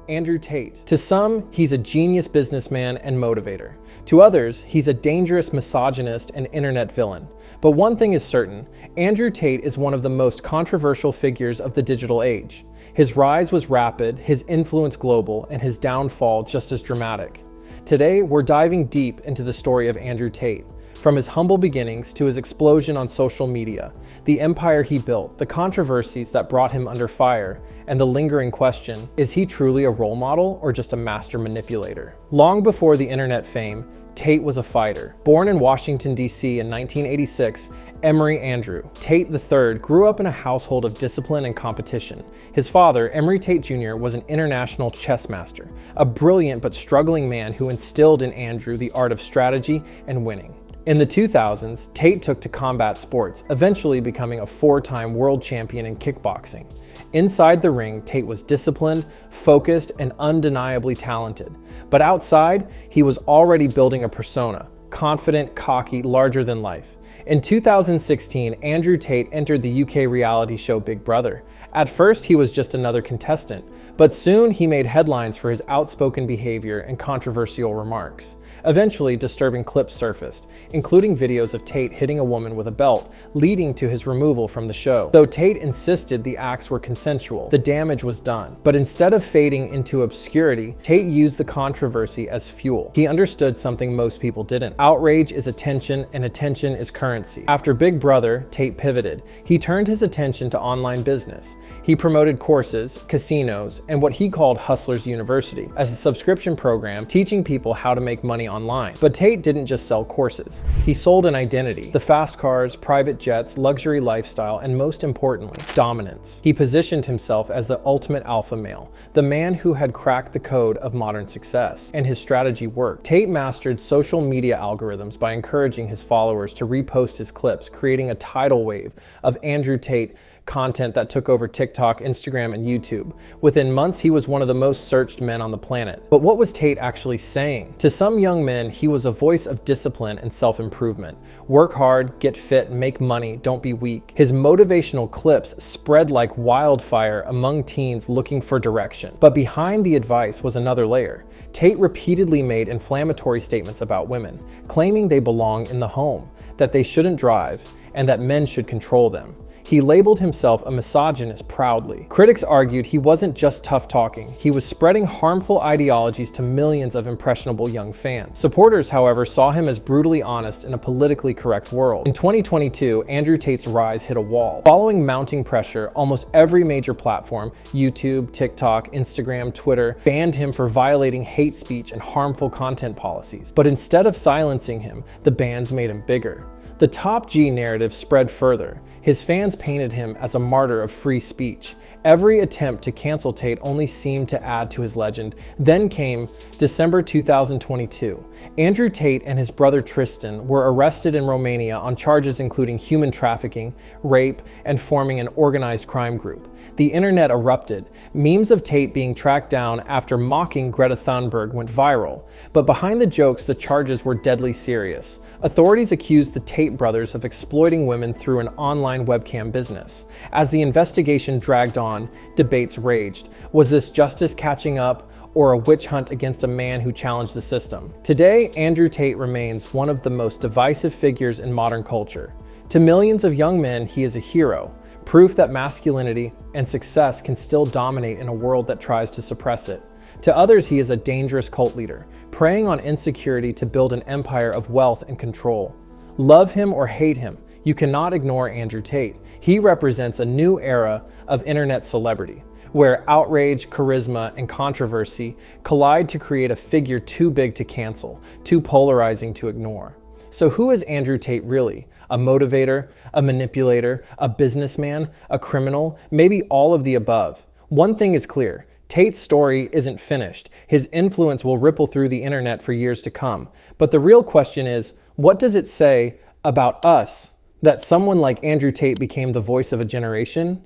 Andrew Tate. To some, he's a genius businessman and motivator. To others, he's a dangerous misogynist and internet villain. But one thing is certain, Andrew Tate is one of the most controversial figures of the digital age. His rise was rapid, his influence global, and his downfall just as dramatic. Today, we're diving deep into the story of Andrew Tate. From his humble beginnings to his explosion on social media, the empire he built, the controversies that brought him under fire, and the lingering question, is he truly a role model or just a master manipulator? Long before the internet fame, Tate was a fighter. Born in Washington, D.C. in 1986, Emory Andrew Tate III grew up in a household of discipline and competition. His father, Emory Tate Jr., was an international chess master, a brilliant but struggling man who instilled in Andrew the art of strategy and winning. In the 2000s, Tate took to combat sports, eventually becoming a 4-time world champion in kickboxing. Inside the ring, Tate was disciplined, focused, and undeniably talented. But outside, he was already building a persona, confident, cocky, larger than life. In 2016, Andrew Tate entered the UK reality show Big Brother. At first, he was just another contestant, but soon he made headlines for his outspoken behavior and controversial remarks. Eventually, disturbing clips surfaced, including videos of Tate hitting a woman with a belt, leading to his removal from the show. Though Tate insisted the acts were consensual, the damage was done. But instead of fading into obscurity, Tate used the controversy as fuel. He understood something most people didn't. Outrage is attention, and attention is currency. After Big Brother, Tate pivoted. He turned his attention to online business. He promoted courses, casinos, and what he called Hustlers University as a subscription program teaching people how to make money online. But Tate didn't just sell courses. He sold an identity, the fast cars, private jets, luxury lifestyle, and most importantly, dominance. He positioned himself as the ultimate alpha male, the man who had cracked the code of modern success, and his strategy worked. Tate mastered social media algorithms by encouraging his followers to repost his clips, creating a tidal wave of Andrew Tate content that took over TikTok, Instagram, and YouTube. Within months, he was one of the most searched men on the planet. But what was Tate actually saying? To some young men, he was a voice of discipline and self-improvement. Work hard, get fit, make money, don't be weak. His motivational clips spread like wildfire among teens looking for direction. But behind the advice was another layer. Tate repeatedly made inflammatory statements about women, claiming they belong in the home, that they shouldn't drive, and that men should control them. He labeled himself a misogynist proudly. Critics argued he wasn't just tough talking, he was spreading harmful ideologies to millions of impressionable young fans. Supporters, however, saw him as brutally honest in a politically correct world. In 2022, Andrew Tate's rise hit a wall. Following mounting pressure, almost every major platform, YouTube, TikTok, Instagram, Twitter, banned him for violating hate speech and harmful content policies. But instead of silencing him, the bans made him bigger. The Top G narrative spread further. His fans painted him as a martyr of free speech. Every attempt to cancel Tate only seemed to add to his legend. Then came December 2022. Andrew Tate and his brother Tristan were arrested in Romania on charges including human trafficking, rape, and forming an organized crime group. The internet erupted. Memes of Tate being tracked down after mocking Greta Thunberg went viral. But behind the jokes, the charges were deadly serious. Authorities accused the Tate brothers of exploiting women through an online webcam business. As the investigation dragged on, debates raged. Was this justice catching up, or a witch hunt against a man who challenged the system? Today, Andrew Tate remains one of the most divisive figures in modern culture. To millions of young men, he is a hero, proof that masculinity and success can still dominate in a world that tries to suppress it. To others, he is a dangerous cult leader, preying on insecurity to build an empire of wealth and control. Love him or hate him, you cannot ignore Andrew Tate. He represents a new era of internet celebrity, where outrage, charisma, and controversy collide to create a figure too big to cancel, too polarizing to ignore. So who is Andrew Tate really? A motivator, a manipulator, a businessman, a criminal, maybe all of the above? One thing is clear. Tate's story isn't finished. His influence will ripple through the internet for years to come. But the real question is, what does it say about us that someone like Andrew Tate became the voice of a generation?